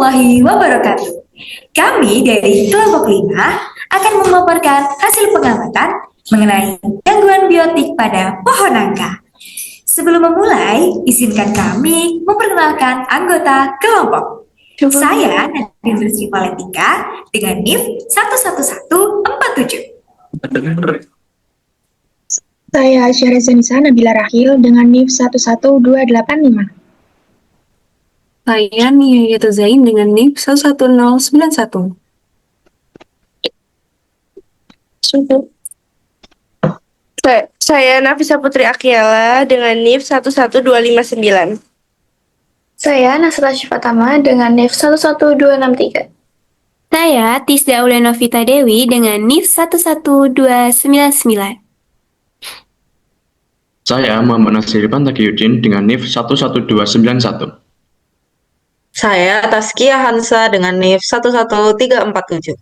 warahmatullahi wabarakatuh. Kami dari kelompok 5 akan memaparkan hasil pengamatan mengenai gangguan biotik pada pohon nangka. Sebelum memulai, izinkan kami memperkenalkan anggota kelompok. Saya Nadine Rizky Valentika dengan NIF 11147. Saya Syahrizanisa Nabila Rahil dengan NIF 11285. Saya Nia Yato Zain dengan NIF 11091. Saya Nafisa Putri Akiela dengan NIF 11259. Saya Nasra Syifatama dengan NIF 11263. Saya Tisda Aulenovita Dewi dengan NIF 11299. Saya Muhammad Nasiripan Taqiyuddin dengan NIF 11291. Saya Taskia Hansa dengan NIF 11347.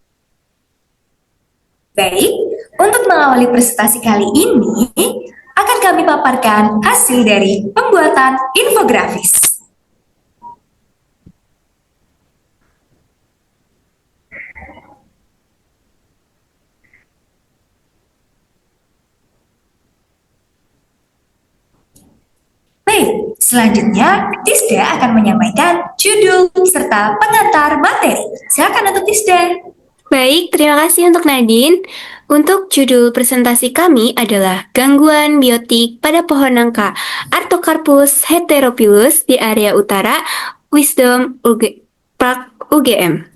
Baik, untuk mengawali presentasi kali ini, akan kami paparkan hasil dari pembuatan infografis. Baik, selanjutnya Tisda akan menyampaikan judul serta pengantar materi. Silakan untuk Tisda. Baik, terima kasih untuk Nadine. Untuk judul presentasi kami adalah Gangguan Biotik pada Pohon Nangka Artocarpus heterophyllus di area utara Wisdom Park UGM.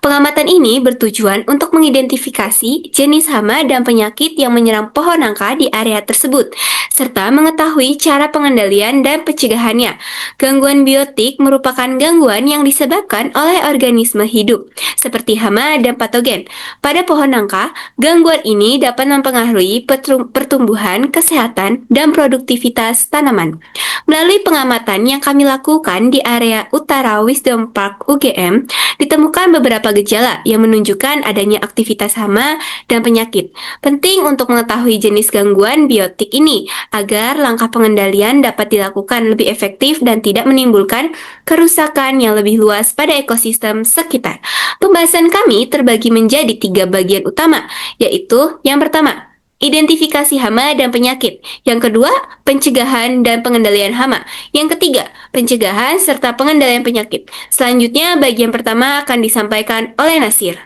Pengamatan ini bertujuan untuk mengidentifikasi jenis hama dan penyakit yang menyerang pohon nangka di area tersebut, serta mengetahui cara pengendalian dan pencegahannya. Gangguan biotik merupakan gangguan yang disebabkan oleh organisme hidup, seperti hama dan patogen. Pada pohon nangka, gangguan ini dapat mempengaruhi pertumbuhan, kesehatan, dan produktivitas tanaman. Melalui pengamatan yang kami lakukan di area utara Wisdom Park UGM, ditemukan beberapa gejala yang menunjukkan adanya aktivitas hama dan penyakit. Penting untuk mengetahui jenis gangguan biotik ini agar langkah pengendalian dapat dilakukan lebih efektif dan tidak menimbulkan kerusakan yang lebih luas pada ekosistem sekitar. Pembahasan kami terbagi menjadi 3 bagian utama, yaitu yang pertama, identifikasi hama dan penyakit. Yang kedua, pencegahan dan pengendalian hama. Yang ketiga, pencegahan serta pengendalian penyakit. Selanjutnya, bagian pertama akan disampaikan oleh Nasir.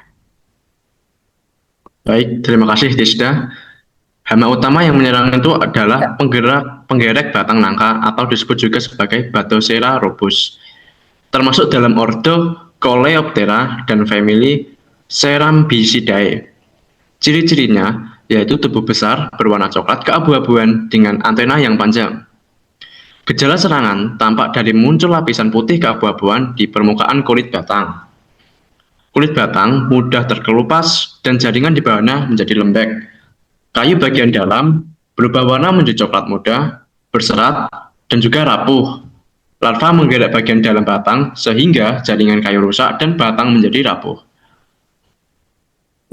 Baik, terima kasih Tisda. Hama utama yang menyerang itu adalah penggerek batang nangka atau disebut juga sebagai Bathoscera robust. Termasuk dalam ordo Coleoptera dan famili Cerambicidae. Ciri-cirinya yaitu tubuh besar berwarna coklat keabu-abuan dengan antena yang panjang. Gejala serangan tampak dari muncul lapisan putih keabu-abuan di permukaan kulit batang. Kulit batang mudah terkelupas dan jaringan di bawahnya menjadi lembek. Kayu bagian dalam berubah warna menjadi coklat muda, berserat, dan juga rapuh. Larva menggerek bagian dalam batang sehingga jaringan kayu rusak dan batang menjadi rapuh.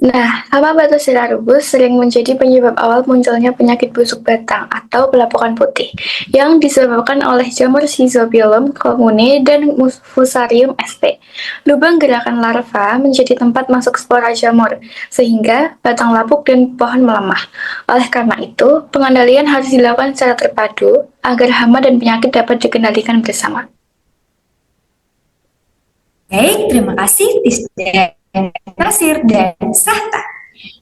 Nah, hama Bathoscera robust sering menjadi penyebab awal munculnya penyakit busuk batang atau pelapukan putih yang disebabkan oleh jamur Schizophyllum commune dan Fusarium sp. Lubang gerakan larva menjadi tempat masuk spora jamur, sehingga batang lapuk dan pohon melemah. Oleh karena itu, pengendalian harus dilakukan secara terpadu agar hama dan penyakit dapat dikendalikan bersama. Baik, terima kasih Tisda, Nasir, dan Sahta.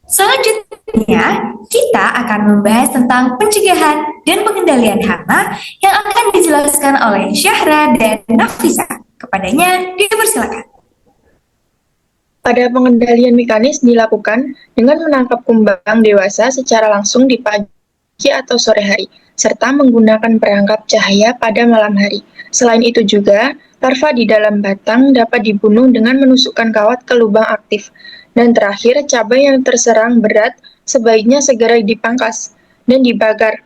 Selanjutnya, kita akan membahas tentang pencegahan dan pengendalian hama yang akan dijelaskan oleh Syahra dan Nafisa. Kepadanya, dipersilakan. Pada pengendalian mekanis dilakukan dengan menangkap kumbang dewasa secara langsung di pagi atau sore hari, serta menggunakan perangkap cahaya pada malam hari. Selain itu juga, larva di dalam batang dapat dibunuh dengan menusukkan kawat ke lubang aktif. Dan terakhir, cabai yang terserang berat sebaiknya segera dipangkas dan dibakar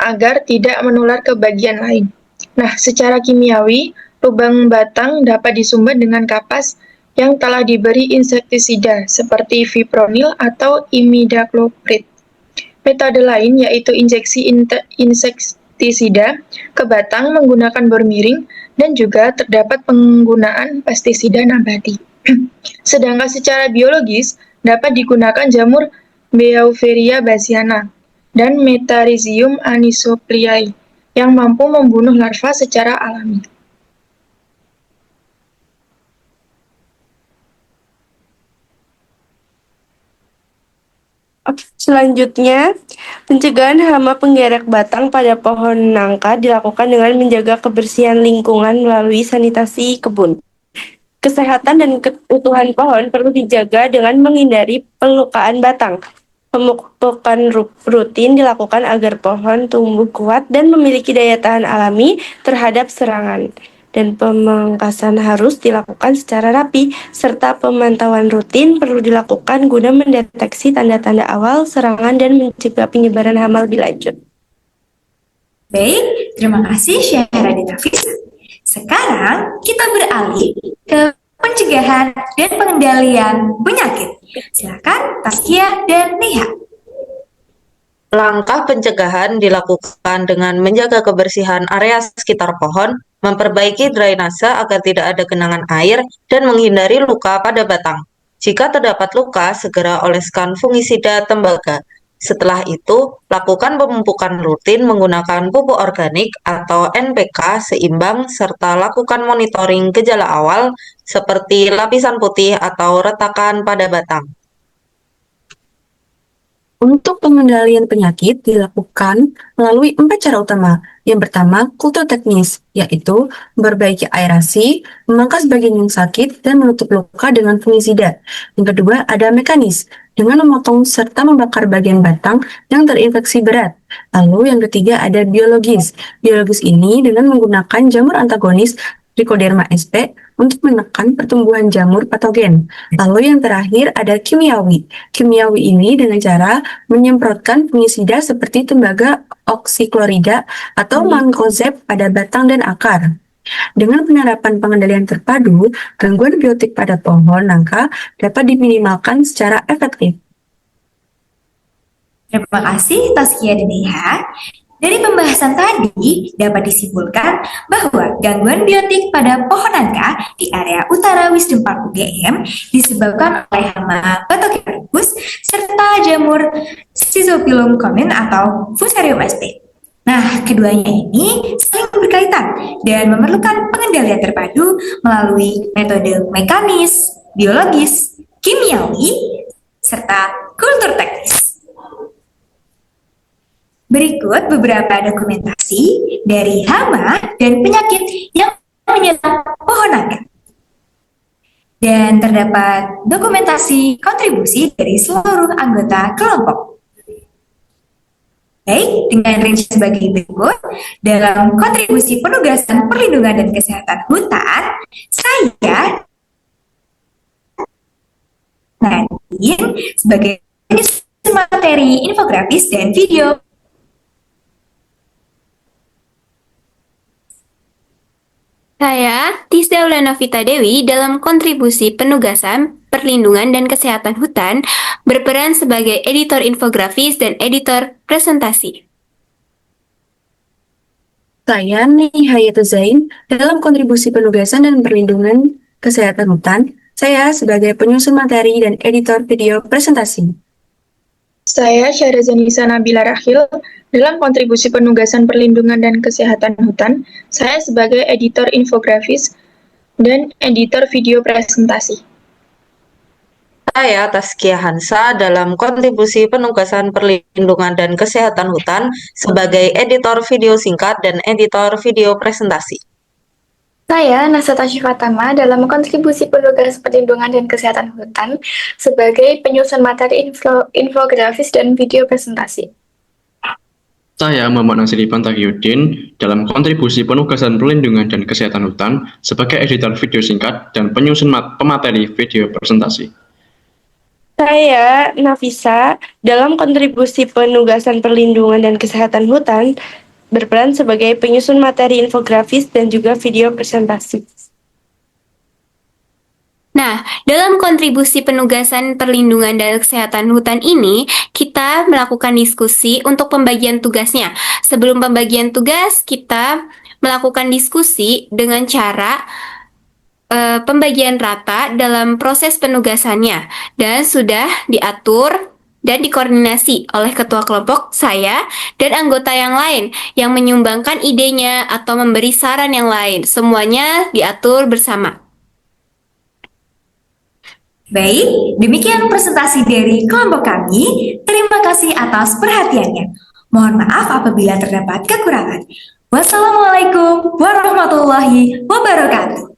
agar tidak menular ke bagian lain. Nah, secara kimiawi, lubang batang dapat disumbat dengan kapas yang telah diberi insektisida seperti fipronil atau imidacloprid. Metode lain yaitu injeksi insektisida ke batang menggunakan bor miring dan juga terdapat penggunaan pestisida nabati. Sedangkan secara biologis, dapat digunakan jamur Beauveria bassiana dan Metarhizium anisopliae yang mampu membunuh larva secara alami. Selanjutnya, pencegahan hama penggerek batang pada pohon nangka dilakukan dengan menjaga kebersihan lingkungan melalui sanitasi kebun. Kesehatan dan keutuhan pohon perlu dijaga dengan menghindari pelukaan batang. Pemupukan rutin dilakukan agar pohon tumbuh kuat dan memiliki daya tahan alami terhadap serangan. Dan pemangkasan harus dilakukan secara rapi, serta pemantauan rutin perlu dilakukan guna mendeteksi tanda-tanda awal serangan dan mencegah penyebaran hama lebih lanjut. Baik, terima kasih Syahra dan Nafisa. Sekarang kita beralih ke pencegahan dan pengendalian penyakit. Silakan Taskia dan Neha. Langkah pencegahan dilakukan dengan menjaga kebersihan area sekitar pohon, memperbaiki drainase agar tidak ada genangan air, dan menghindari luka pada batang. Jika terdapat luka, segera oleskan fungisida tembaga. Setelah itu, lakukan pemupukan rutin menggunakan pupuk organik atau NPK seimbang serta lakukan monitoring gejala awal seperti lapisan putih atau retakan pada batang. Untuk pengendalian penyakit dilakukan melalui 4 cara utama. Yang pertama, kultur teknis, yaitu memperbaiki aerasi, memangkas bagian yang sakit, dan menutup luka dengan fungisida. Yang kedua, ada mekanis, dengan memotong serta membakar bagian batang yang terinfeksi berat. Lalu yang ketiga ada biologis. Biologis ini dengan menggunakan jamur antagonis Trichoderma sp untuk menekan pertumbuhan jamur patogen. Lalu yang terakhir ada kimiawi. Kimiawi ini dengan cara menyemprotkan fungisida seperti tembaga oksiklorida atau mancozeb pada batang dan akar. Dengan penerapan pengendalian terpadu, gangguan biotik pada pohon nangka dapat diminimalkan secara efektif. Terima kasih Taskia dan Neha. Dari pembahasan tadi dapat disimpulkan bahwa gangguan biotik pada pohon nangka di area utara Wisdom Park UGM disebabkan oleh hama Patogenopus serta jamur Schizophyllum commune atau Fusarium sp. Nah, keduanya ini saling berkaitan dan memerlukan pengendalian terpadu melalui metode mekanis, biologis, kimiawi, serta kultur teknis. Berikut beberapa dokumentasi dari hama dan penyakit yang menyerang pohon nangka. Dan terdapat dokumentasi kontribusi dari seluruh anggota kelompok. Baik, dengan rinci sebagai berikut, dalam kontribusi penugasan perlindungan dan kesehatan hutan, saya Nadine sebagai penyusun materi infografis dan video. Saya, Tisda Novita Dewi, dalam kontribusi penugasan, perlindungan, dan kesehatan hutan, berperan sebagai editor infografis dan editor presentasi. Saya Nihayatul Zain, dalam kontribusi penugasan dan perlindungan kesehatan hutan, saya sebagai penyusun materi dan editor video presentasi. Saya Syahrazanisa Nabila Rahil, dalam kontribusi penugasan perlindungan dan kesehatan hutan, saya sebagai editor infografis dan editor video presentasi. Saya Taskia Hansa dalam kontribusi penugasan perlindungan dan kesehatan hutan sebagai editor video singkat dan editor video presentasi. Saya Nasata Syifatama dalam kontribusi penugasan perlindungan dan kesehatan hutan sebagai penyusun materi infografis dan video presentasi. Saya Muhammad Nasiripan Taqiyuddin dalam kontribusi penugasan perlindungan dan kesehatan hutan sebagai editor video singkat dan penyusun pemateri video presentasi. Saya Nafisa dalam kontribusi penugasan perlindungan dan kesehatan hutan berperan sebagai penyusun materi infografis dan juga video presentasi. Nah, dalam kontribusi penugasan perlindungan dan kesehatan hutan ini, kita melakukan diskusi untuk pembagian tugasnya. Sebelum pembagian tugas, kita melakukan diskusi dengan cara pembagian rata dalam proses penugasannya dan sudah diatur dan dikoordinasi oleh ketua kelompok saya dan anggota yang lain yang menyumbangkan idenya atau memberi saran yang lain. Semuanya diatur bersama. Baik, demikian presentasi dari kelompok kami. Terima kasih atas perhatiannya. Mohon maaf apabila terdapat kekurangan. Wassalamualaikum warahmatullahi wabarakatuh.